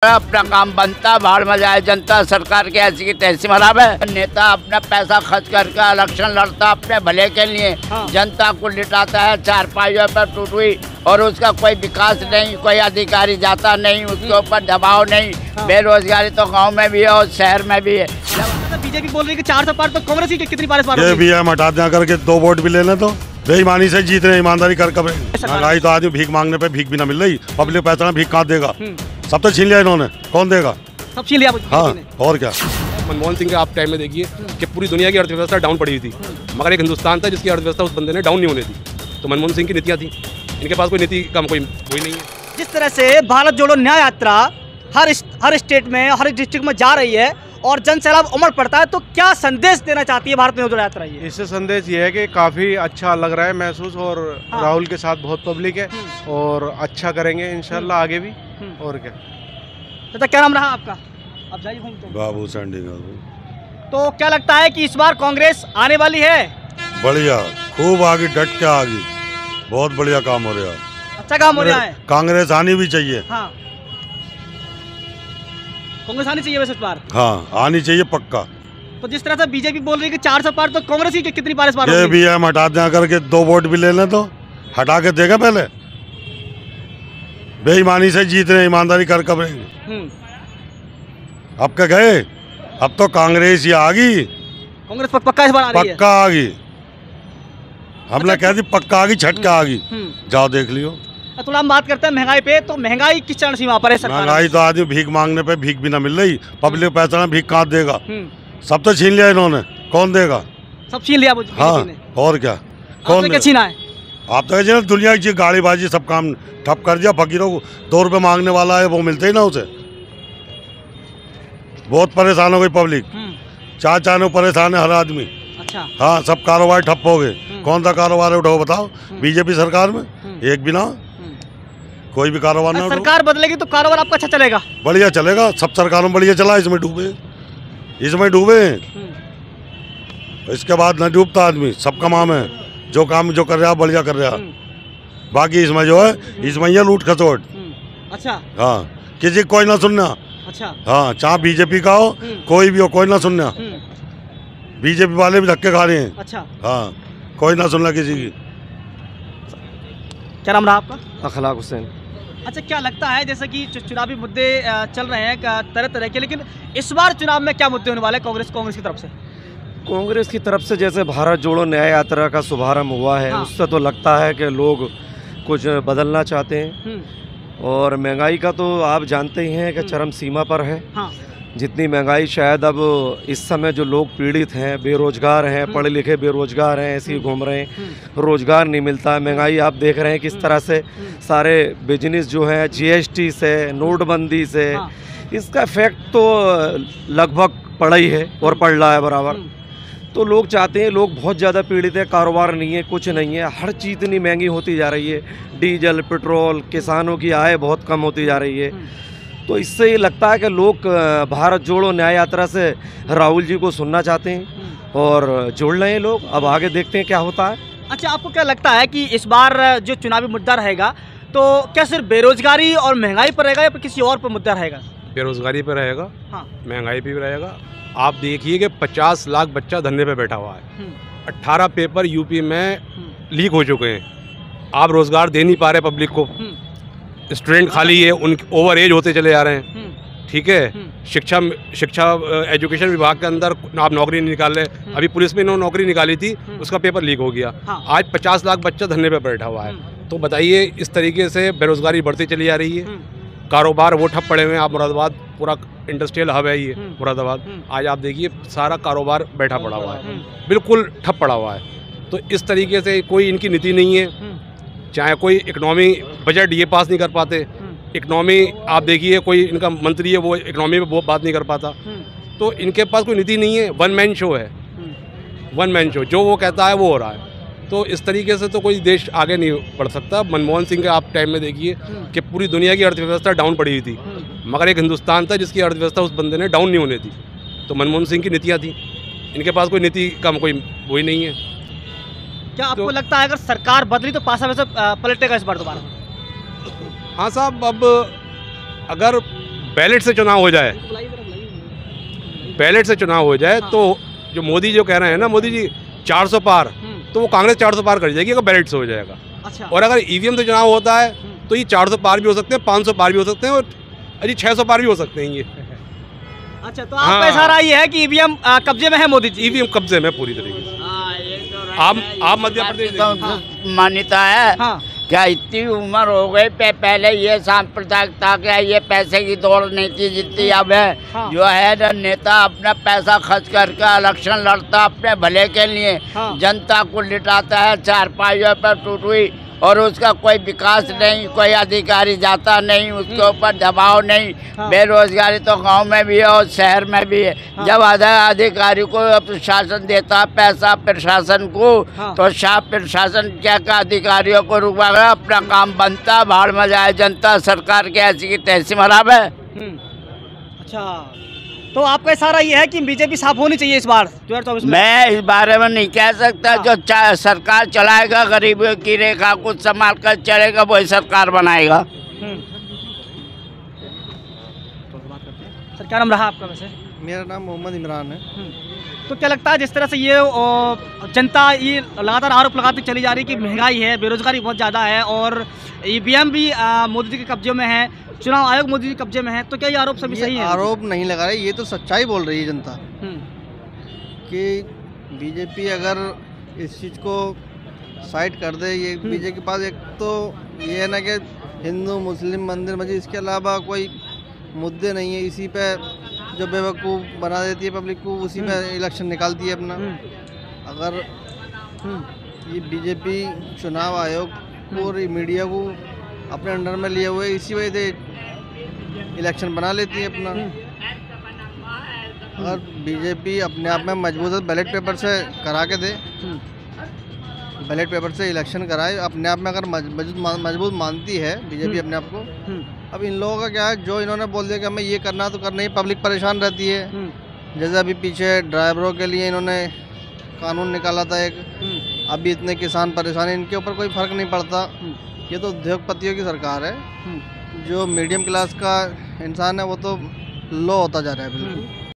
अपना काम बनता, भाड़ में जाए जनता, सरकार के ऐसी की तैसी खराब है। नेता अपना पैसा खर्च करके इलेक्शन लड़ता अपने भले के लिए, जनता को लिटाता है चारपाइयों पर टूट हुई, और उसका कोई विकास नहीं, कोई अधिकारी जाता नहीं, उसके ऊपर दबाव नहीं। बेरोजगारी तो गांव में भी है और शहर में भी है। बीजेपी बोल रही है कि 400 पार, तो कांग्रेस की कितनी पार? ये भी है, हटा दिया करके 2 वोट भी ले लें तो बेईमानी से जीत रहे, ईमानदारी कर कब महंगाई तो आदमी भीख मांगने पे भीख भी ना मिल रही, पब्लिक पैसा भीख कहाँ देगा? सब तो छीन लिया इन्होंने, कौन देगा? सब छीन लिया। हाँ, और क्या। मनमोहन सिंह के आप टाइम में देखिए कि पूरी दुनिया की अर्थव्यवस्था डाउन पड़ी हुई थी, मगर एक हिंदुस्तान था जिसकी अर्थव्यवस्था उस बंदे ने डाउन नहीं होने दी। तो मनमोहन सिंह की नीतियाँ थी, इनके पास कोई नीति का कोई नहीं है। जिस तरह से भारत जोड़ो न्याय यात्रा हर स्टेट में, हर डिस्ट्रिक्ट में जा रही है और जन सैलाब उमड़ पड़ता है, तो क्या संदेश देना चाहती है भारत में जोड़ो यात्रा? ये इससे संदेश ये है कि काफ़ी अच्छा लग रहा है महसूस, और राहुल के साथ बहुत पब्लिक है और अच्छा करेंगे इंशाल्लाह आगे भी। और क्या तो क्या नाम रहा आपका? आप जाइए बाबू संडी। तो क्या लगता है कि इस बार कांग्रेस आने वाली है? बढ़िया, खूब आगे, डट के आगे, बहुत बढ़िया काम हो रहा है। अच्छा काम हो रहा है। कांग्रेस आनी भी चाहिए। हाँ, कांग्रेस आनी चाहिए वैसे इस बार। हाँ, आनी चाहिए पक्का। तो जिस तरह से बीजेपी बोल रही है कि 400 पार, तो कांग्रेस की कितनी पार इस बार? ये भी है, हटा दिया करके 2 वोट भी ले लें तो हटा के देगा पहले। बेईमानी से जीत रहे, ईमानदारी कर कब अब क्या गए? अब तो कांग्रेस ही आ गई। कांग्रेस पक्का इस बार आ रही है। पक्का आ गई, हमने कह दी पक्का आ गई, झटका आ गई। जाओ देख लियो। थोड़ा हम बात करते हैं महंगाई पे, तो महंगाई किस चरण सीमा पर है? महंगाई तो आदमी भीख मांगने पे भीख भी ना मिल रही, पब्लिक पैसा भीख कहाँ देगा? सब तो छीन लिया इन्होंने, कौन देगा? सब छीन लिया। हाँ, और क्या, कौन क्या छीना है? आप तो कहते दुनिया की गाड़ीबाजी सब काम ठप कर दिया। फकीरों को 2 रुपये मांगने वाला है, वो मिलते ही ना उसे। बहुत परेशान हो गई पब्लिक, चाने परेशान है हर आदमी। अच्छा। हाँ, सब कारोबार ठप हो गए। कौन सा कारोबार है उठाओ बताओ? बीजेपी सरकार में एक भी ना, कोई भी कारोबार ना। सरकार बदलेगी तो कारोबार आपका अच्छा चलेगा? बढ़िया चलेगा, सब सरकारों में बढ़िया चला, इसमें डूबे। इसके बाद न डूबता आदमी, सबका काम है, जो काम जो कर रहा बढ़िया कर रहा। बाकी इसमें जो है, इसमें ये लूट खसोट। अच्छा। हाँ, किसी कोई ना सुनना। अच्छा। हाँ, चाहे बीजेपी का हो, कोई भी हो, कोई ना सुनना। बीजेपी वाले भी धक्के खा रहे हैं। अच्छा। हाँ, कोई ना सुनना किसी की। क्या नाम रहा आपका? अखलाक हुसैन। अच्छा, क्या लगता है जैसे कि चुनावी मुद्दे चल रहे हैं तरह तरह के, लेकिन इस बार चुनाव में क्या मुद्दे होने वाले कांग्रेस की तरफ से? कांग्रेस की तरफ से जैसे भारत जोड़ो न्याय यात्रा का शुभारंभ हुआ है, उससे तो लगता है कि लोग कुछ बदलना चाहते हैं। और महंगाई का तो आप जानते ही हैं कि चरम सीमा पर है। हाँ। जितनी महंगाई शायद अब इस समय जो लोग पीड़ित हैं, बेरोजगार हैं, पढ़े लिखे बेरोजगार हैं, ऐसे ही घूम रहे हैं, रोजगार नहीं मिलता है। महंगाई आप देख रहे हैं किस तरह से सारे बिजनेस जो है, जीएसटी से, नोटबंदी से, इसका इफेक्ट तो लगभग पड़ा ही है और पड़ रहा है बराबर। तो लोग चाहते हैं, लोग बहुत ज़्यादा पीड़ित है, कारोबार नहीं है, कुछ नहीं है, हर चीज़ इतनी महंगी होती जा रही है, डीजल, पेट्रोल, किसानों की आय बहुत कम होती जा रही है। तो इससे ये लगता है कि लोग भारत जोड़ो न्याय यात्रा से राहुल जी को सुनना चाहते हैं और जोड़ रहे हैं लोग। अब आगे देखते हैं क्या होता है। अच्छा, आपको क्या लगता है कि इस बार जो चुनावी मुद्दा रहेगा, तो क्या सिर्फ बेरोजगारी और महंगाई पर रहेगा या फिर किसी और पर मुद्दा रहेगा? बेरोजगारी पर रहेगा। हाँ। महंगाई पर रहेगा। आप देखिए कि 50 लाख बच्चा धंधे पे बैठा हुआ है। 18 पेपर यूपी में लीक हो चुके हैं। आप रोजगार दे नहीं पा रहे पब्लिक को, स्टूडेंट खाली है, उनके ओवर एज होते चले जा रहे हैं। ठीक है, शिक्षा एजुकेशन विभाग के अंदर आप नौकरी नहीं निकाल रहे। अभी पुलिस में इन्होंने नौकरी निकाली थी, उसका पेपर लीक हो गया। आज 50 लाख बच्चा धंधे पे बैठा हुआ है। तो बताइए, इस तरीके से बेरोजगारी बढ़ती चली जा रही है। कारोबार वो ठप पड़े हुए हैं। आप मुरादाबाद पूरा इंडस्ट्रियल हब है ये मुरादाबाद, आज आप देखिए सारा कारोबार बैठा पड़ा हुआ है, बिल्कुल ठप पड़ा हुआ है। तो इस तरीके से कोई इनकी नीति नहीं है। चाहे कोई इकनॉमी बजट ये पास नहीं कर पाते, इकनॉमी आप देखिए कोई इनका मंत्री है वो इकनॉमी में वो बात नहीं कर पाता। तो इनके पास कोई नीति नहीं है, वन मैन शो है, वन मैन शो, जो वो कहता है वो हो रहा है। तो इस तरीके से तो कोई देश आगे नहीं बढ़ सकता। मनमोहन सिंह के आप टाइम में देखिए कि पूरी दुनिया की अर्थव्यवस्था डाउन पड़ी हुई थी, मगर एक हिंदुस्तान था जिसकी अर्थव्यवस्था उस बंदे ने डाउन नहीं होने दी। तो मनमोहन सिंह की नीतियाँ थी, इनके पास कोई नीति का कोई वही नहीं है। क्या आपको लगता है अगर सरकार बदली तो पासा वैसे पलटेगा इस बार दोबारा? हाँ साहब, अब अगर बैलेट से चुनाव हो जाए, बैलेट से चुनाव हो जाए तो जो मोदी जो कह रहे हैं ना, मोदी जी 400 पार, तो वो कांग्रेस 400 पार कर जाएगी अगर बैलेट से हो जाएगा। अच्छा। और अगर ईवीएम से चुनाव होता है तो ये 400 पार भी हो सकते हैं, 500 पार भी हो सकते हैं और अजी 600 पार भी हो सकते हैं ये। अच्छा, तो आपका ऐसा राय है कि ईवीएम कब्जे में है मोदी जी? ईवीएम कब्जे में पूरी तरीके से। आप मध्य प्रदेश तो मान्यता है। हाँ। क्या इतनी उम्र हो गई पहले ये सांप्रदायिकता क्या, ये पैसे की दौड़ नहीं थी जितनी अब है। हाँ। जो है ना नेता अपना पैसा खर्च करके इलेक्शन लड़ता अपने भले के लिए। हाँ। जनता को लिटाता है चारपाइयों पर टूट हुई, और उसका कोई विकास नहीं, कोई अधिकारी जाता नहीं, उसके ऊपर दबाव नहीं। हाँ। बेरोजगारी तो गांव में भी है और शहर में भी है। हाँ। जब आधा अधिकारी को प्रशासन देता पैसा प्रशासन को, हाँ। तो शाह प्रशासन क्या क्या अधिकारियों को रुकवाएगा, अपना काम बनता, भाड़ में जाए जनता। सरकार के ऐसी की तैसी खराब है। अच्छा, तो आपका सारा ये है कि बीजेपी साफ होनी चाहिए इस बार 2024 में? मैं इस बारे में नहीं कह सकता। हाँ। जो सरकार चलाएगा गरीबों की रेखा कुछ संभाल कर चलेगा, वही सरकार बनाएगा। सर, क्या नाम रहा आपका वैसे? मेरा नाम मोहम्मद इमरान है। तो क्या लगता है जिस तरह से ये जनता ये लगातार आरोप लगाती चली जा रही है कि महंगाई है, बेरोजगारी बहुत ज़्यादा है और ईवीएम भी मोदी जी के कब्जे में है, चुनाव आयोग मोदी जी के कब्जे में है, तो क्या ये आरोप सभी सही है? आरोप नहीं लगा रही, ये तो सच्चाई बोल रही है जनता कि बीजेपी अगर इस चीज़ को साइड कर दे। ये बीजेपी के पास एक तो ये है ना कि हिंदू मुस्लिम मंदिर मस्जिद, इसके अलावा कोई मुद्दे नहीं है। इसी पे जो बेवकूफ़ बना देती है पब्लिक को, उसी पे इलेक्शन निकालती है अपना। अगर ये बीजेपी चुनाव आयोग और मीडिया को अपने अंडर में लिए हुए, इसी वजह से इलेक्शन बना लेती है अपना। अगर बीजेपी अपने आप में मजबूत है, बैलेट पेपर से करा के दे, बैलेट पेपर से इलेक्शन कराए, अपने आप में अगर मजबूत मानती है बीजेपी अपने आप को। अब इन लोगों का क्या है, जो इन्होंने बोल दिया कि हमें ये करना तो करना ही, पब्लिक परेशान रहती है। जैसे अभी पीछे ड्राइवरों के लिए इन्होंने कानून निकाला था एक, अभी इतने किसान परेशान हैं, इनके ऊपर कोई फ़र्क नहीं पड़ता। ये तो उद्योगपतियों की सरकार है। जो मीडियम क्लास का इंसान है वो तो लो होता जा रहा है बिल्कुल।